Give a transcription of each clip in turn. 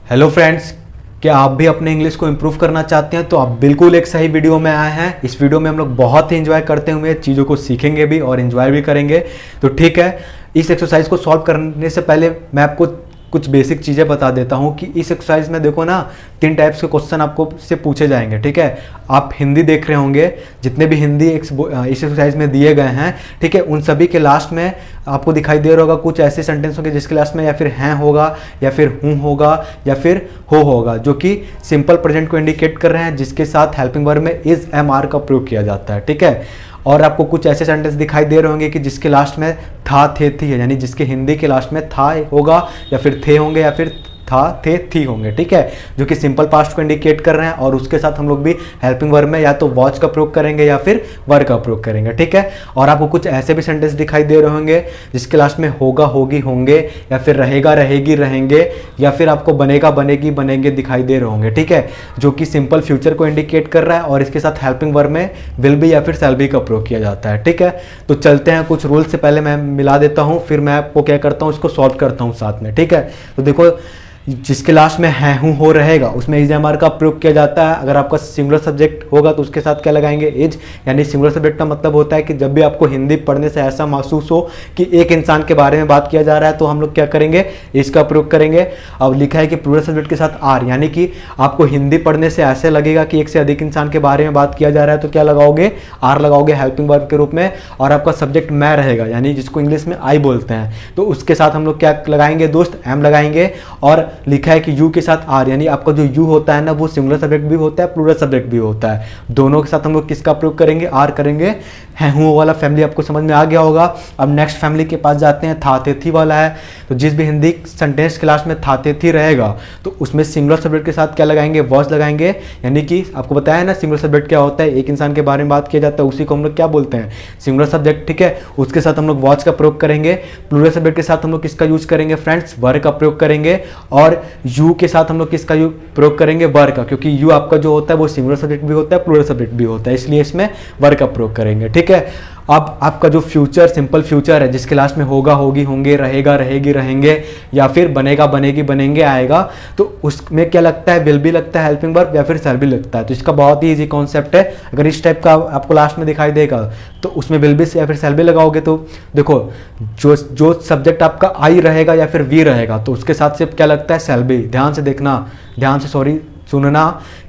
Hello friends, क्या आप भी अपने इंग्लिश को इम्प्रूव करना चाहते हैं? तो आप बिल्कुल एक सही वीडियो में आए हैं। इस वीडियो में हम लोग बहुत ही एंजॉय करते हुए चीज़ों को सीखेंगे भी और एंजॉय भी करेंगे। तो ठीक है, इस एक्सरसाइज को सॉल्व करने से पहले मैं आपको कुछ बेसिक चीज़ें बता देता हूँ कि इस एक्सरसाइज में देखो ना, 3 टाइप्स के क्वेश्चन आपको से पूछे जाएंगे। ठीक है, आप हिंदी देख रहे होंगे, जितने भी हिंदी इस एक्सरसाइज में दिए गए हैं, ठीक है, उन सभी के लास्ट में आपको दिखाई दे रहा होगा कुछ ऐसे सेंटेंस होंगे जिसके लास्ट में या फिर हैं होगा या फिर हूँ होगा या फिर हो होगा, जो कि सिंपल प्रेजेंट को इंडिकेट कर रहे हैं, जिसके साथ हेल्पिंग वर्ब में इज एम आर का प्रयोग किया जाता है। ठीक है, और आपको कुछ ऐसे सेंटेंस दिखाई दे रहे होंगे कि जिसके लास्ट में था थे थी है, यानी जिसके हिंदी के लास्ट में था होगा या फिर थे होंगे या फिर था थे थी होंगे। ठीक है, जो कि सिंपल पास्ट को इंडिकेट कर रहे हैं, और उसके साथ हम लोग भी हेल्पिंग वर्ब में या तो वॉच का प्रयोग करेंगे या फिर वर का प्रयोग करेंगे। ठीक है, और आपको कुछ ऐसे भी सेंटेंस दिखाई दे रहे होंगे जिसके लास्ट में होगा होगी होंगे या फिर रहेगा रहेगी रहेंगे या फिर आपको बनेगा बनेगी बनेंगे दिखाई दे रहे होंगे। ठीक है, जो कि सिंपल फ्यूचर को इंडिकेट कर रहा है, और इसके साथ हेल्पिंग वर्ब में विल बी या फिर शैल बी का प्रयोग किया जाता है। ठीक है, तो चलते हैं, कुछ रूल से पहले मैं मिला देता हूँ, फिर मैं आपको क्या करता हूँ, इसको सॉल्व करता हूँ साथ में। ठीक है, तो देखो, जिसके लास्ट में है हूँ हो रहेगा उसमें इज एम आर का प्रयोग किया जाता है। अगर आपका सिंगुलर सब्जेक्ट होगा तो उसके साथ क्या लगाएंगे, इज, यानी सिंगुलर सब्जेक्ट का मतलब होता है कि जब भी आपको हिंदी पढ़ने से ऐसा महसूस हो कि एक इंसान के बारे में बात किया जा रहा है तो हम लोग क्या करेंगे, इसका प्रयोग करेंगे। अब लिखा है कि प्लूरल सब्जेक्ट के साथ आर, यानी कि आपको हिंदी पढ़ने से ऐसे लगेगा कि एक से अधिक इंसान के बारे में बात किया जा रहा है तो क्या लगाओगे, आर लगाओगे हेल्पिंग वर्ब के रूप में। और आपका सब्जेक्ट मैं रहेगा, यानी जिसको इंग्लिश में आई बोलते हैं, तो उसके साथ हम लोग क्या लगाएंगे दोस्त, एम लगाएंगे। और लिखा है कि यू के साथ आर, यानी आपका जो यू होता है ना, वो सिंगुलर सब्जेक्ट भी होता है प्लूरल सब्जेक्ट भी होता है। दोनों के साथ हम लोग किसका प्रयोग करेंगे, आर करेंगे। है हूँ वाला फैमिली आपको समझ में आ गया होगा। अब नेक्स्ट फैमिली के पास जाते हैं, था थे थी वाला है। तो जिस भी हिंदी सेंटेंस के लास्ट में था थे थी रहेगा तो उसमें सिंगुलर सब्जेक्ट के साथ क्या लगाएंगे, वॉच लगाएंगे। यानी कि आपको बताया ना सिंगुलर सब्जेक्ट क्या होता है, एक इंसान के बारे में बात किया जाता है, उसी को हम लोग क्या बोलते हैं, सिंगुलर सब्जेक्ट। ठीक है, उसके साथ हम लोग वॉच का प्रयोग करेंगे। प्लूरल सब्जेक्ट के साथ हम लोग किसका यूज करेंगे फ्रेंड्स, वर का प्रयोग करेंगे। और यू के साथ हम लोग किसका प्रयोग करेंगे, वर का, क्योंकि यू आपका जो होता है वो सिंगुलर सब्जेक्ट भी होता है प्लूरल सब्जेक्ट भी होता है, इसलिए इसमें वर का प्रयोग करेंगे। ठीक है, अब आपका जो फ्यूचर सिंपल फ्यूचर है जिसके लास्ट में होगा होगी होंगे रहेगा रहेगी रहेंगे या फिर बनेगा बनेगी बनेंगे आएगा, तो उसमें क्या लगता है, विल भी लगता है हेल्पिंग वर्ब या फिर शैल भी लगता है। तो इसका बहुत ही इजी कॉन्सेप्ट है। अगर इस टाइप का आपको लास्ट में दिखाई देगा तो उसमें विल भी या फिर शैल भी लगाओगे तो देखो, जो सब्जेक्ट आपका आई रहेगा या फिर वी रहेगा तो उसके साथ से क्या लगता है, शैल भी। ध्यान से देखना, ध्यान से सुनना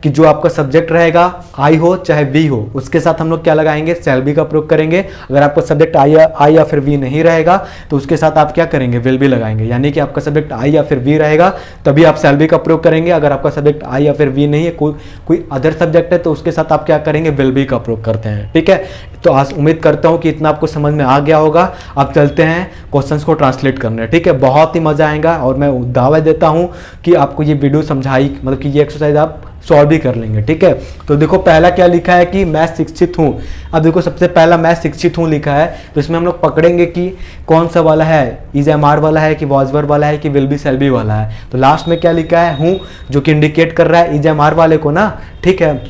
कि जो आपका सब्जेक्ट रहेगा आई हो चाहे वी हो, उसके साथ हम लोग क्या लगाएंगे, शैल बी का प्रयोग करेंगे। अगर आपका सब्जेक्ट आई या फिर वी नहीं रहेगा तो उसके साथ आप क्या करेंगे, विल बी लगाएंगे। यानी कि आपका सब्जेक्ट आई या फिर वी रहेगा तभी आप शैल बी का प्रयोग करेंगे। अगर आपका सब्जेक्ट आई या फिर वी नहीं है, कोई अदर सब्जेक्ट है, तो उसके साथ आप क्या करेंगे, विल बी का प्रयोग करते हैं। ठीक है, तो आज उम्मीद करता हूँ कि इतना आपको समझ में आ गया होगा। अब चलते हैं क्वेश्चंस को ट्रांसलेट करने। ठीक है, बहुत ही मजा आएगा और मैं दावा देता हूँ कि आपको ये वीडियो समझाई, मतलब कि ये एक्सरसाइज आप सॉल्व भी कर लेंगे। ठीक है, तो देखो पहला क्या लिखा है कि मैं शिक्षित हूँ। अब देखो सबसे पहला मैं शिक्षित हूँ लिखा है, तो इसमें हम लोग पकड़ेंगे कि कौन सा वाला है, इज एम आर वाला है कि वॉज वर्ब वाला है कि विल बी शैल बी वाला है। तो लास्ट में क्या लिखा है, हूँ, जो कि इंडिकेट कर रहा है इज एम आर वाले को ना। ठीक है,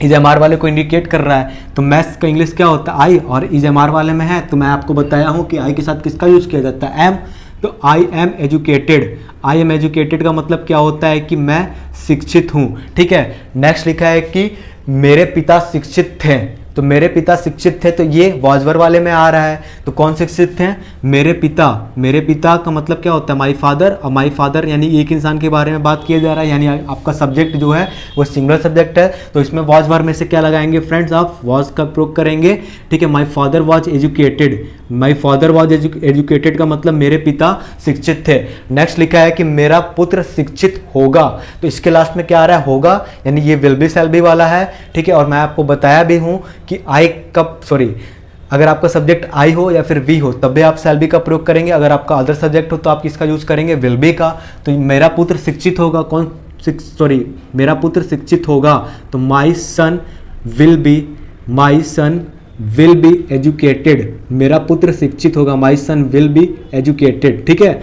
इज एम आर वाले को इंडिकेट कर रहा है। तो मैथ्स का इंग्लिश क्या होता है, आई, और इज एम आर वाले में है तो मैं आपको बताया हूँ कि आई के साथ किसका यूज किया जाता है, एम। तो I am educated, I am educated का मतलब क्या होता है कि मैं शिक्षित हूँ। ठीक है, नेक्स्ट लिखा है कि मेरे पिता शिक्षित थे। तो मेरे पिता शिक्षित थे, तो ये वॉजवर वाले में आ रहा है। तो कौन शिक्षित थे, मेरे पिता। मेरे पिता का मतलब क्या होता है, माई फादर। और माई फादर यानी एक इंसान के बारे में बात किया जा रहा है, यानी आपका सब्जेक्ट जो है वो सिंगुलर सब्जेक्ट है। तो इसमें वॉजवर में से क्या लगाएंगे फ्रेंड्स, आप वॉज का प्रयोग करेंगे। ठीक है, my father was educated, my father was educated का मतलब मेरे पिता शिक्षित थे। नेक्स्ट लिखा है कि मेरा पुत्र शिक्षित होगा। तो इसके लास्ट में क्या आ रहा है, होगा, यानी ये विल बी शैल बी वाला है। ठीक है, और मैं आपको बताया भी हूँ कि आई कब अगर आपका सब्जेक्ट आई हो या फिर वी हो तब भी आप शैल बी का प्रयोग करेंगे। अगर आपका अदर सब्जेक्ट हो तो आप किसका यूज करेंगे, विल बी का। तो मेरा पुत्र शिक्षित होगा, मेरा पुत्र शिक्षित होगा, तो माई सन विल बी एजुकेटेड। मेरा पुत्र शिक्षित होगा, माई सन विल बी एजुकेटेड। ठीक है,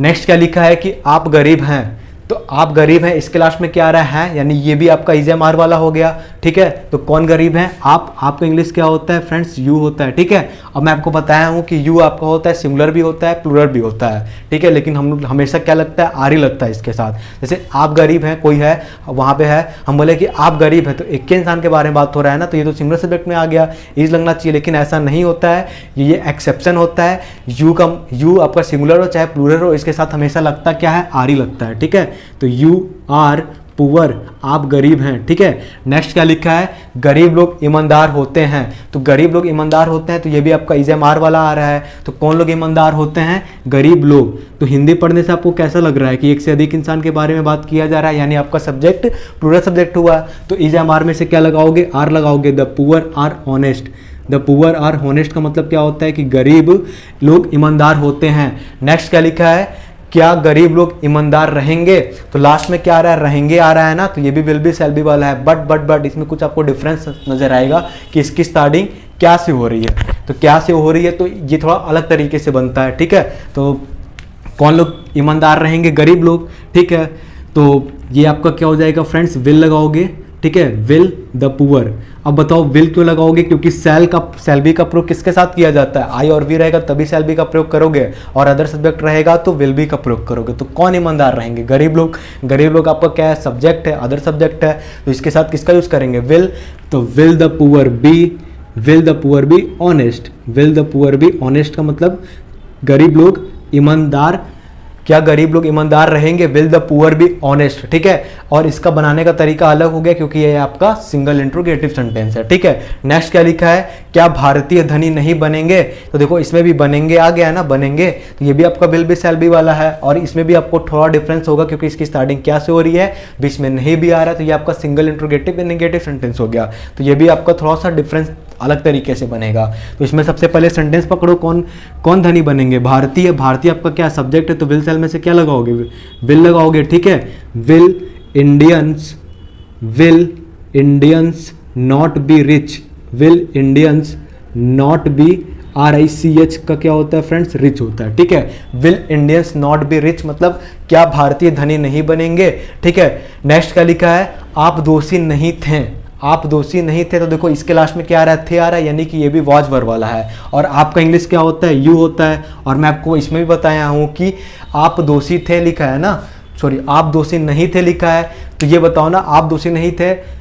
नेक्स्ट क्या लिखा है कि आप गरीब हैं। तो आप गरीब हैं, इसके लास्ट में क्या आ रहा है, यानी ये भी आपका इज एम आर वाला हो गया। ठीक है। तो कौन गरीब है? आप। आपका इंग्लिश क्या होता है फ्रेंड्स? यू होता है, ठीक है। अब मैं आपको बताया हूँ कि यू आपका होता है सिंगुलर भी होता है, प्लूरल भी होता है, ठीक है। लेकिन हम हमेशा क्या लगता है? आर ही लगता है इसके साथ। जैसे आप गरीब हैं, कोई है वहाँ पे है, हम बोले कि आप गरीब हैं, तो एक के इंसान के बारे में बात हो रहा है ना, तो ये तो सिंगुलर सब्जेक्ट में आ गया, इज लगना चाहिए। लेकिन ऐसा नहीं होता है, ये एक्सेप्शन होता है। यू आपका सिंगुलर हो चाहे प्लूरल हो, इसके साथ हमेशा लगता क्या है? आर ही लगता है, ठीक है। तो यू आर पुअर, आप गरीब हैं, ठीक है। नेक्स्ट क्या लिखा है? गरीब लोग ईमानदार होते हैं। तो गरीब लोग ईमानदार होते हैं, तो ये भी आपका इज़-एम-आर वाला आ रहा है। तो कौन लोग ईमानदार होते हैं? गरीब लोग। तो हिंदी पढ़ने से आपको कैसा लग रहा है कि एक से अधिक इंसान के बारे में बात किया जा रहा है, यानी आपका सब्जेक्ट प्लूरल सब्जेक्ट हुआ। तो इज़-एम-आर में से क्या लगाओगे? आर लगाओगे। The poor are honest. The poor are honest का मतलब क्या होता है कि गरीब लोग ईमानदार होते हैं। नेक्स्ट क्या लिखा है? क्या गरीब लोग ईमानदार रहेंगे? तो लास्ट में क्या आ रहा है? रहेंगे आ रहा है ना, तो ये भी विल बी शैल बी वाला है। बट इसमें कुछ आपको डिफरेंस नजर आएगा कि इसकी स्टार्टिंग क्या से हो रही है। तो क्या से हो रही है, तो ये थोड़ा अलग तरीके से बनता है, ठीक है। तो कौन लोग ईमानदार रहेंगे? गरीब लोग, ठीक है। तो ये आपका क्या हो जाएगा फ्रेंड्स? विल लगाओगे, ठीक है। Will the poor. अब बताओ विल क्यों लगाओगे? क्योंकि शैल बी का प्रयोग किसके साथ किया जाता है? आई और वी रहेगा तभी शैल बी का प्रयोग करोगे, और अदर सब्जेक्ट रहेगा तो विल बी का प्रयोग करोगे। तो कौन ईमानदार रहेंगे? गरीब लोग। गरीब लोग आपका क्या है? सब्जेक्ट है, अदर सब्जेक्ट है, तो इसके साथ किसका यूज करेंगे? विल। तो will the poor be honest. Will the poor be honest का मतलब गरीब लोग ईमानदार। क्या गरीब लोग ईमानदार रहेंगे? Will the poor be honest, ठीक है। और इसका बनाने का तरीका अलग हो गया क्योंकि ये आपका सिंगल इंट्रोगेटिव सेंटेंस है, ठीक है। नेक्स्ट क्या लिखा है? क्या भारतीय धनी नहीं बनेंगे? तो देखो इसमें भी बनेंगे आ गया ना, बनेंगे, तो ये भी आपका विल बी शैल बी वाला है। और इसमें भी आपको थोड़ा डिफरेंस होगा क्योंकि इसकी स्टार्टिंग क्या से हो रही है? बीच में नहीं भी आ रहा है, तो ये आपका सिंगल इंट्रोगेटिव नेगेटिव सेंटेंस हो गया। तो ये भी आपका थोड़ा सा डिफरेंस अलग तरीके से बनेगा। तो इसमें सबसे पहले सेंटेंस पकड़ो, कौन धनी बनेंगे? भारतीय। भारतीय आपका क्या सब्जेक्ट है, तो विल शैल में से क्या लगाओगे? विल लगाओगे, ठीक है। Will Indians not be rich. Will Indians not be RICH का क्या होता है फ्रेंड्स? रिच होता है, ठीक है। Will Indians not be rich मतलब क्या भारतीय धनी नहीं बनेंगे, ठीक है। नेक्स्ट क्या लिखा है? आप दोषी नहीं थे। आप दोषी नहीं थे, तो देखो इसके लास्ट में क्या आ रहा है? थे आ रहा है, यानी कि ये भी वॉज वर्ब वाला है। और आपका इंग्लिश क्या होता है? यू होता है। और मैं आपको इसमें भी बताया हूं कि आप दोषी थे लिखा है ना, सॉरी आप दोषी नहीं थे लिखा है। तो ये बताओ ना, आप दोषी नहीं थे,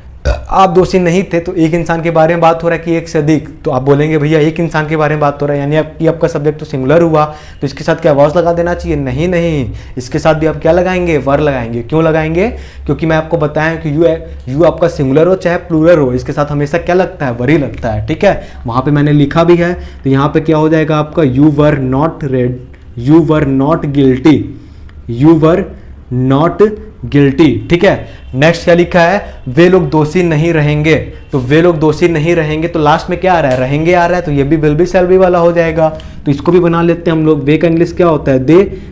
आप दोषी नहीं थे, तो एक इंसान के बारे में बात हो रहा है कि एक से अधिक, तो आप बोलेंगे भैया एक इंसान के बारे में बात हो रहा है, यानी आपका सब्जेक्ट तो सिंगुलर हुआ, तो इसके साथ क्या वॉज लगा देना चाहिए? नहीं, इसके साथ भी आप क्या लगाएंगे? वर लगाएंगे। क्यों लगाएंगे? क्योंकि मैं आपको बताया कि यू आपका सिंगुलर हो चाहे प्लूरल हो, इसके साथ हमेशा क्या लगता है? वर ही लगता है, ठीक है। वहां पे मैंने लिखा भी है, तो यहाँ पे क्या हो जाएगा आपका? यू वर नॉट गिल्टी, ठीक है। नेक्स्ट क्या लिखा है? वे लोग दोषी नहीं रहेंगे। तो वे लोग दोषी नहीं रहेंगे, तो लास्ट में क्या आ रहा है? रहेंगे आ रहा है, तो ये भी विल बी शैल बी वाला हो जाएगा। तो इसको भी बना लेते हैं हम लोग। वे का इंग्लिश क्या होता है?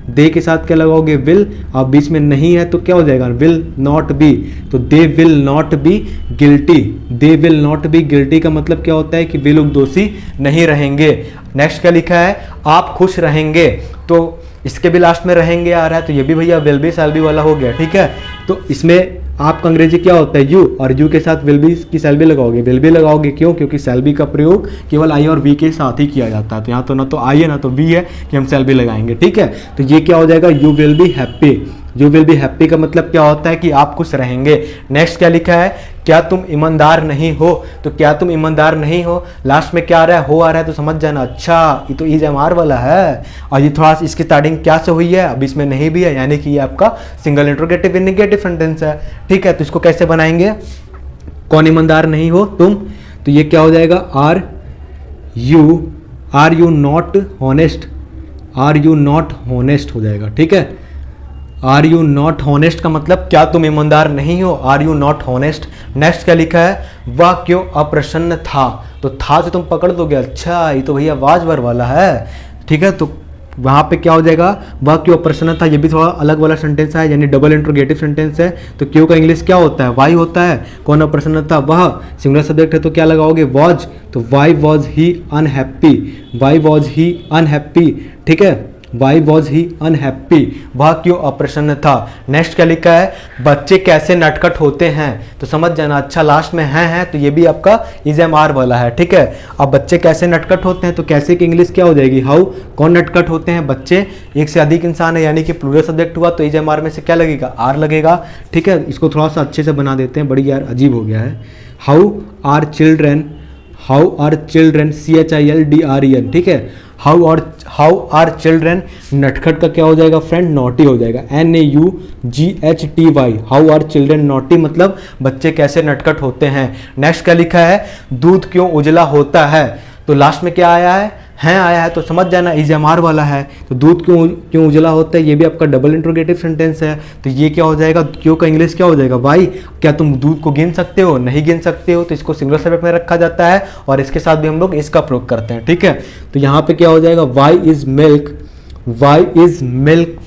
दे के साथ क्या लगाओगे? विल। और बीच में नहीं है तो क्या हो जाएगा? Will not be. तो they will not be guilty. They will not be guilty का मतलब क्या होता है कि वे लोग दोषी नहीं रहेंगे। नेक्स्ट क्या लिखा है? आप खुश रहेंगे। तो इसके भी लास्ट में रहेंगे आ रहा है, तो ये भी भैया विल बी शैल बी वाला हो गया, ठीक है। तो इसमें आपका अंग्रेजी क्या होता है? यू, और यू के साथ विल बी की शैल बी लगाओगे। विल बी लगाओगे क्यों? क्योंकि शैल बी का प्रयोग केवल आई और वी के साथ ही किया जाता है। तो यहाँ तो ना तो आई है ना तो वी है कि हम शैल बी लगाएंगे, ठीक है। तो ये क्या हो जाएगा? You will be happy. You will be happy का मतलब क्या होता है कि आप खुश रहेंगे। नेक्स्ट क्या लिखा है? क्या तुम ईमानदार नहीं हो? तो क्या तुम ईमानदार नहीं हो, लास्ट में क्या आ रहा है? हो आ रहा है, तो समझ जाना अच्छा ये तो इज़-एम-आर वाला है। और ये थोड़ा इसकी स्टार्टिंग क्या से हुई है? अब इसमें नहीं भी है, यानी कि ये आपका सिंगल इंट्रोगेटिव नेगेटिव सेंटेंस है, ठीक है। तो इसको कैसे बनाएंगे? कौन ईमानदार नहीं हो? तुम। तो ये क्या हो जाएगा? Are you not honest. Are you not honest हो जाएगा, ठीक है। आर यू नॉट हॉनेस्ट का मतलब क्या तुम ईमानदार नहीं हो? Are you not honest. Next क्या लिखा है? वह क्यों अप्रसन्न था। तो था से तुम पकड़ दोगे, अच्छा ये तो भैया वाज वर वाला है, ठीक है। तो वहाँ पे क्या हो जाएगा? वह क्यों अप्रसन्न था। ये भी थोड़ा अलग वाला सेंटेंस है, यानी डबल इंट्रोगेटिव सेंटेंस है। तो क्यों का इंग्लिश क्या होता है? वाई होता है। कौन अप्रसन्न था? वह। सिंगुलर सब्जेक्ट है तो क्या लगाओगे? वॉज। तो why was he unhappy. Why was he unhappy, ठीक है। वाई वॉज ही अनहैप्पी, वह क्यों अप्रसन्न था। नेक्स्ट क्या लिखा है, बच्चे कैसे नटखट होते हैं, तो समझ जाना। अच्छा लास्ट में है तो ये भी आपका इज एम आर वाला है, ठीक है। अब बच्चे कैसे नटखट होते हैं, तो कैसे की इंग्लिश क्या हो जाएगी, हाउ। कौन नटखट होते हैं, बच्चे, एक से अधिक इंसान है यानी कि प्लूरल सब्जेक्ट हुआ तो इज एम आर में से क्या लगेगा, आर लगेगा, ठीक है। इसको थोड़ा सा अच्छे से बना देते हैं, बड़ी यार अजीब हो गया है। हाउ आर चिल्ड्रेन, CHILDREN, ठीक है। हाउ आर चिल्ड्रेन, नटखट का क्या हो जाएगा फ्रेंड, नॉटी हो जाएगा, NAUGHTY। How are children naughty मतलब बच्चे कैसे नटखट होते हैं। नेक्स्ट क्या लिखा है, दूध क्यों उजला होता है, तो लास्ट में क्या आया है आया है, तो समझ जाना इज एम आर वाला है। तो दूध क्यों उजला होता है, ये भी आपका डबल इंट्रोगेटिव सेंटेंस है, तो ये क्या हो जाएगा, क्यों का इंग्लिश क्या हो जाएगा, वाई। क्या तुम दूध को गिन सकते हो, नहीं गिन सकते हो, तो इसको सिंगुलर सब्जेक्ट में रखा जाता है और इसके साथ भी हम लोग इसका प्रयोग करते हैं, ठीक है। तो यहाँ पे क्या हो जाएगा, why is milk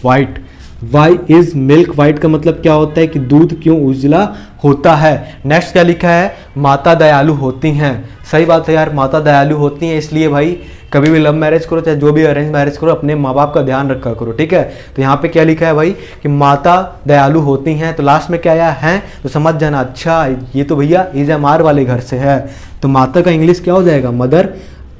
white. Why is milk white का मतलब क्या होता है कि दूध क्यों उजला होता है। नेक्स्ट क्या लिखा है, माता दयालु होती हैं। सही बात है यार, माता दयालु होती हैं, इसलिए भाई कभी भी लव मैरिज करो चाहे जो भी अरेंज मैरिज करो, अपने माँ बाप का ध्यान रखा करो, ठीक है। तो यहाँ पे क्या लिखा है भाई कि माता दयालु होती हैं, तो लास्ट में क्या आया है, तो समझ जाना। अच्छा ये तो भैया इज एम आर वाले घर से है, तो माता का इंग्लिश क्या हो जाएगा, मदर।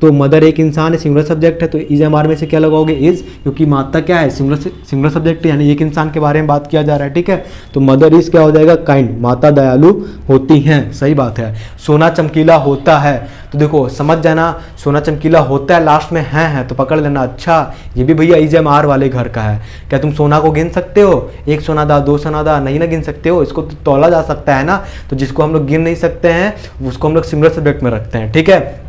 तो मदर एक इंसान है, सिंगुलर सब्जेक्ट है, तो इज एम आर में से क्या लगाओगे, इज, क्योंकि माता क्या है, सिंगुलर सब्जेक्ट यानी एक इंसान के बारे में बात किया जा रहा है, ठीक है। तो मदर इज क्या हो जाएगा, काइंड, माता दयालु होती हैं, सही बात है। सोना चमकीला होता है, तो देखो समझ जाना, सोना चमकीला होता है लास्ट में है तो पकड़ लेना। अच्छा ये भी भैया इज एम आर वाले घर का है। क्या तुम सोना को गिन सकते हो, एक सोना दा, दो सोना दा, नहीं ना गिन सकते हो, इसको तो तौला जा सकता है ना। तो जिसको हम लोग गिन नहीं सकते हैं उसको हम लोग सिंगुलर सब्जेक्ट में रखते हैं, ठीक है।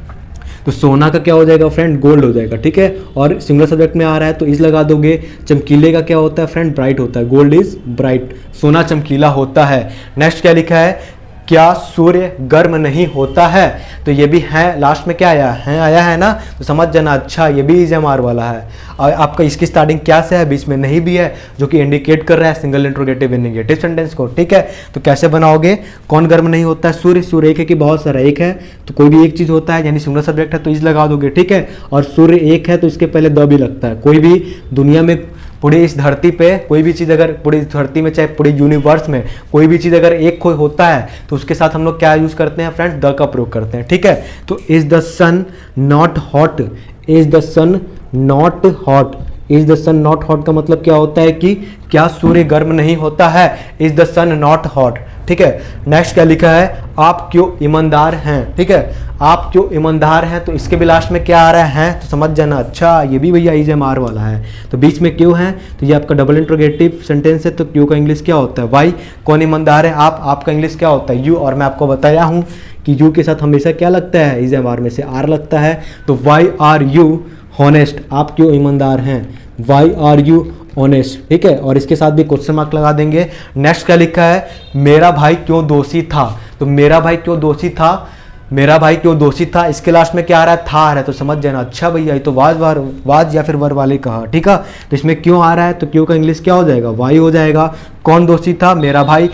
तो सोना का क्या हो जाएगा फ्रेंड, गोल्ड हो जाएगा, ठीक है। और सिंगुलर सब्जेक्ट में आ रहा है तो इज लगा दोगे। चमकीले का क्या होता है फ्रेंड, ब्राइट होता है, गोल्ड इज ब्राइट, सोना चमकीला होता है। नेक्स्ट क्या लिखा है, क्या सूर्य गर्म नहीं होता है, तो ये भी है, लास्ट में क्या आया है ना, तो समझ जाना। अच्छा ये भी इज एम आर वाला है। और आपका इसकी स्टार्टिंग क्या से है, बीच में नहीं भी है, जो कि इंडिकेट कर रहा है सिंगल इंट्रोगेटिव इन नेगेटिव सेंटेंस को, ठीक है। तो कैसे बनाओगे, कौन गर्म नहीं होता है, सूर्य एक है कि बहुत सारा, एक है तो कोई भी एक चीज होता है यानी सिंगुलर सब्जेक्ट है तो इज लगा दोगे, ठीक है। और सूर्य एक है तो इसके पहले द भी लगता है। कोई भी दुनिया में, पूरी इस धरती पे कोई भी चीज़ अगर, पूरी धरती में चाहे पूरी यूनिवर्स में कोई भी चीज़ अगर एक कोई होता है तो उसके साथ हम लोग क्या यूज़ करते हैं फ्रेंड्स, द का प्रयोग करते हैं, ठीक है। तो is the sun not hot, is the sun not hot, is the sun not hot का मतलब क्या होता है कि क्या सूर्य गर्म नहीं होता है, is the sun not hot, ठीक है। नेक्स्ट क्या लिखा है, आप क्यों ईमानदार हैं, ठीक है। आप क्यों ईमानदार हैं, तो इसके भी लास्ट में क्या आ रहा है तो समझ जाना। अच्छा ये भी भैया इज एम आर वाला है, तो बीच में क्यों है, तो ये आपका डबल इंट्रोगेटिव सेंटेंस है, तो क्यों का इंग्लिश क्या होता है, वाई। कौन ईमानदार है, आपका इंग्लिश क्या होता है, यू। और मैं आपको बताया हूँ कि यू के साथ हमेशा क्या लगता है, इज एम आर में से आर लगता है। तो वाई आर यू हॉनेस्ट, आप क्यों ईमानदार हैं, वाई आर यू ऑनेस्ट, ठीक है। और इसके साथ भी क्वेश्चन मार्क लगा देंगे। नेक्स्ट क्या लिखा है, मेरा भाई क्यों दोषी था, तो मेरा भाई क्यों दोषी था, मेरा भाई क्यों दोषी था, इसके लास्ट में क्या आ रहा है, था आ रहा है, तो समझ जाना। अच्छा भैया ये तो वाज या फिर वर वाले कहा, ठीक है। तो इसमें क्यों आ रहा है, तो क्यों का इंग्लिश क्या हो जाएगा, वाई हो जाएगा। कौन दोषी था, मेरा भाई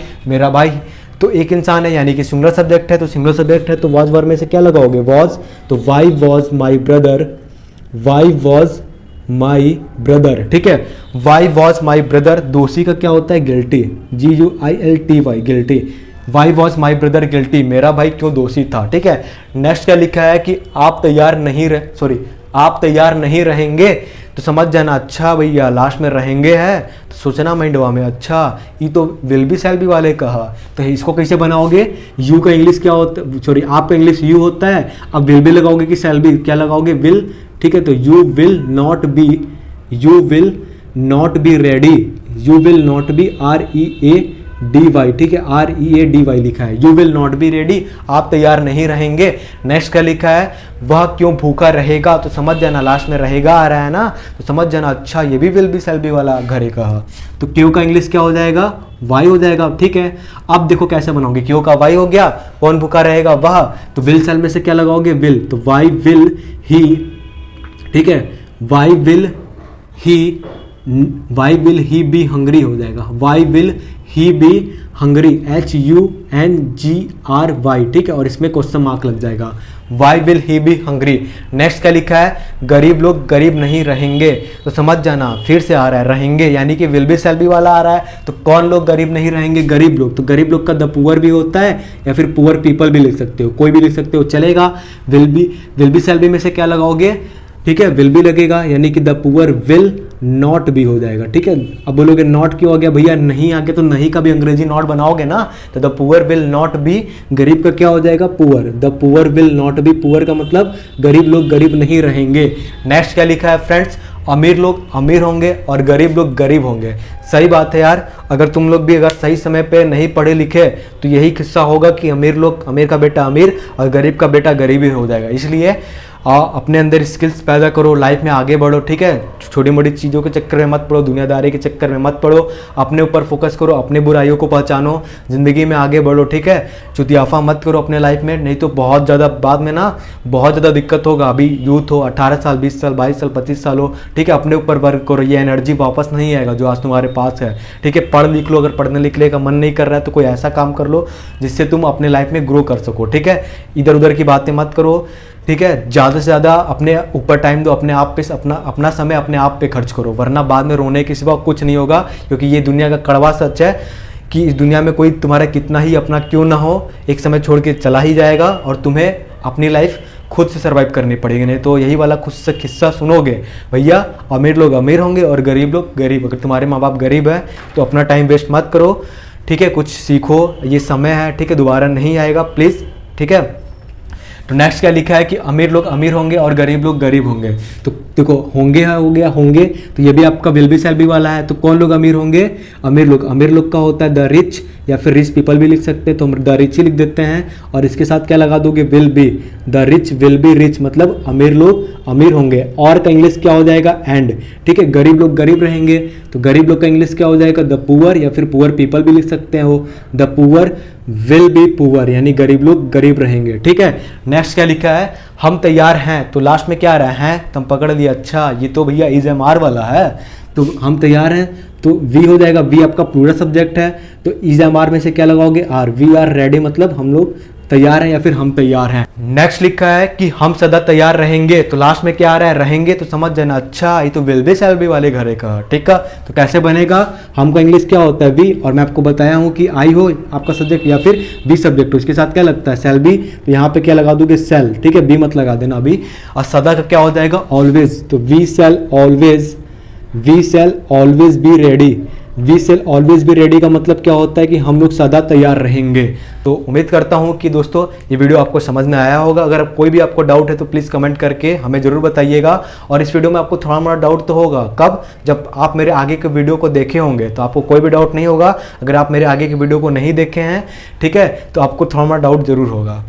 तो एक इंसान है यानी कि सिंगुलर सब्जेक्ट है, तो सिंगुलर सब्जेक्ट है तो वाज वर में से क्या लगाओगे, वाज। तो why was my brother, why was my brother, ठीक है। वाई वॉज माई ब्रदर, दोषी का क्या होता है, guilty, GUILTY, guilty. Why was my brother guilty, मेरा भाई क्यों दोषी था, ठीक है। नेक्स्ट क्या लिखा है कि आप तैयार नहीं रहेंगे, तो समझ जाना। अच्छा भैया लास्ट में रहेंगे है तो सोचना माइंडवा में। अच्छा ये तो विल बी शैल बी वाले कहा, तो इसको कैसे बनाओगे, यू का इंग्लिश क्या होता है, सॉरी आप का इंग्लिश यू होता है, अब विल बी लगाओगे कि शैल बी, क्या लगाओगे, विल, ठीक है। तो you will not be ready, you will not B READY, ठीक है, READY लिखा है, you will not be ready, आप तैयार नहीं रहेंगे। नेक्स्ट क्या लिखा है, वह क्यों भूखा रहेगा, तो समझ जाना, लास्ट में रहेगा आ रहा है ना, तो समझ जाना। अच्छा ये भी विल बी शैल बी वाला घरे का, तो क्यों का इंग्लिश क्या हो जाएगा, वाई हो जाएगा, ठीक है। अब देखो कैसे बनाओगे, क्यों का वाई हो गया, कौन भूखा रहेगा, वह, तो विल शैल में से क्या लगाओगे, विल, तो वाई विल ही, ठीक है, why will he be hungry हो जाएगा, why will he be hungry, HUNGRY, ठीक है। और इसमें क्वेश्चन मार्क लग जाएगा, why will he be hungry. Next क्या लिखा है, गरीब लोग गरीब नहीं रहेंगे। तो समझ जाना, फिर से आ रहा है रहेंगे, यानी कि विल बी शैल बी वाला आ रहा है। तो कौन लोग गरीब नहीं रहेंगे, गरीब लोग। तो गरीब लोग का द पुअर भी होता है या फिर पुअर पीपल भी लिख सकते हो, कोई भी लिख सकते हो, चलेगा। विल बी शैल बी में से क्या लगाओगे, ठीक है, विल बी लगेगा, यानी कि the poor will not B हो जाएगा। ठीक है, अब बोलोगे नॉट क्यों आ गया भैया, नहीं आ गया तो नहीं का भी अंग्रेजी नॉट बनाओगे ना, तो the poor will not B, गरीब का क्या हो जाएगा, poor. The poor will not B, poor का मतलब गरीब लोग गरीब नहीं रहेंगे। नेक्स्ट क्या लिखा है फ्रेंड्स, अमीर लोग अमीर होंगे और गरीब लोग गरीब होंगे। सही बात है यार, अगर तुम लोग भी अगर सही समय पे नहीं पढ़े लिखे तो यही किस्सा होगा कि अमीर का बेटा अमीर और गरीब का बेटा गरीब ही हो जाएगा। इसलिए अपने अंदर स्किल्स पैदा करो, लाइफ में आगे बढ़ो। ठीक है, छोटी मोटी चीज़ों के चक्कर में मत पड़ो, दुनियादारी के चक्कर में मत पड़ो, अपने ऊपर फोकस करो, अपनी बुराइयों को पहचानो, ज़िंदगी में आगे बढ़ो। ठीक है, चुतियाफा मत करो अपने लाइफ में, नहीं तो बहुत ज़्यादा बाद में ना बहुत ज़्यादा दिक्कत होगा। अभी यूथ हो, 18 साल 20 साल 22 साल 25 साल हो, ठीक है, अपने ऊपर वर्क करो, ये एनर्जी वापस नहीं आएगा जो आज तुम्हारे पास है। ठीक है, पढ़ लिख लो, अगर पढ़ने लिखने का मन नहीं कर रहा है तो कोई ऐसा काम कर लो जिससे तुम अपने लाइफ में ग्रो कर सको। ठीक है, इधर उधर की बातें मत करो। ठीक है, ज़्यादा से ज़्यादा अपने ऊपर टाइम दो, अपने आप पे अपना समय अपने आप पे खर्च करो, वरना बाद में रोने के सिवा कुछ नहीं होगा। क्योंकि ये दुनिया का कड़वा सच है कि इस दुनिया में कोई तुम्हारा कितना ही अपना क्यों ना हो, एक समय छोड़ के चला ही जाएगा और तुम्हें अपनी लाइफ खुद से सर्वाइव करनी पड़ेगी। नहीं तो यही वाला खुद से किस्सा सुनोगे भैया, अमीर लोग अमीर होंगे और गरीब लोग गरीब। अगर तुम्हारे माँ बाप गरीब है तो अपना टाइम वेस्ट मत करो। ठीक है, कुछ सीखो, ये समय है, ठीक है, दोबारा नहीं आएगा प्लीज़। ठीक है, तो नेक्स्ट क्या लिखा है कि अमीर लोग अमीर होंगे और गरीब लोग गरीब होंगे। तो देखो होंगे हो गया होंगे, तो ये भी आपका विल बी शैल बी वाला है। तो कौन लोग अमीर होंगे, अमीर लोग का होता है द रिच, या फिर रिच पीपल भी लिख सकते हैं, तो हम द रिच ही लिख देते हैं। और इसके साथ क्या लगा दोगे, will be, the rich will be rich, मतलब अमीर लोग अमीर होंगे। और का इंग्लिश क्या हो जाएगा, एंड। ठीक है, गरीब लोग गरीब रहेंगे, तो गरीब लोग का इंग्लिश क्या हो जाएगा, द पुअर, या फिर पुअर पीपल भी लिख सकते हैं हो, the poor will be poor, यानी गरीब लोग गरीब रहेंगे। ठीक है, नेक्स्ट क्या लिखा है, हम तैयार हैं। तो लास्ट में क्या आ रहा है, तुम पकड़ लिया, अच्छा ये तो भैया इज एम आर वाला है। तो हम तैयार हैं तो वी हो जाएगा, वी आपका पूरा सब्जेक्ट है, तो इज एम आर में से क्या लगाओगे, आर। वी आर रेडी मतलब हम लोग तैयार हैं या फिर हम तैयार हैं। नेक्स्ट लिखा है कि हम सदा तैयार रहेंगे, तो लास्ट में क्या आ रहा है, रहेंगे। तो समझ जाना, अच्छा ये तो विल बी शैल बी वाले घरे का। ठीक है, तो कैसे बनेगा, हमका इंग्लिश क्या होता है, वी, और मैं आपको बताया हूँ कि आई हो आपका सब्जेक्ट या फिर बी सब्जेक्ट हो, उसके साथ क्या लगता है, शैल बी। तो यहाँ पे क्या लगा दोगे, शैल। ठीक है, बी मत लगा देना अभी। और सदा का क्या हो जाएगा, ऑलवेज। तो we shall always be ready. We shall always be ready का मतलब क्या होता है कि हम लोग सदा तैयार रहेंगे। तो उम्मीद करता हूँ कि दोस्तों ये वीडियो आपको समझ में आया होगा। अगर कोई भी आपको डाउट है तो प्लीज़ कमेंट करके हमें ज़रूर बताइएगा। और इस वीडियो में आपको थोड़ा मोड़ा डाउट तो होगा, कब, जब आप मेरे आगे के वीडियो को देखे होंगे तो आपको कोई भी डाउट नहीं होगा। अगर आप मेरे आगे के वीडियो को नहीं देखे हैं, ठीक है, तो आपको थोड़ा मोड़ा डाउट ज़रूर होगा।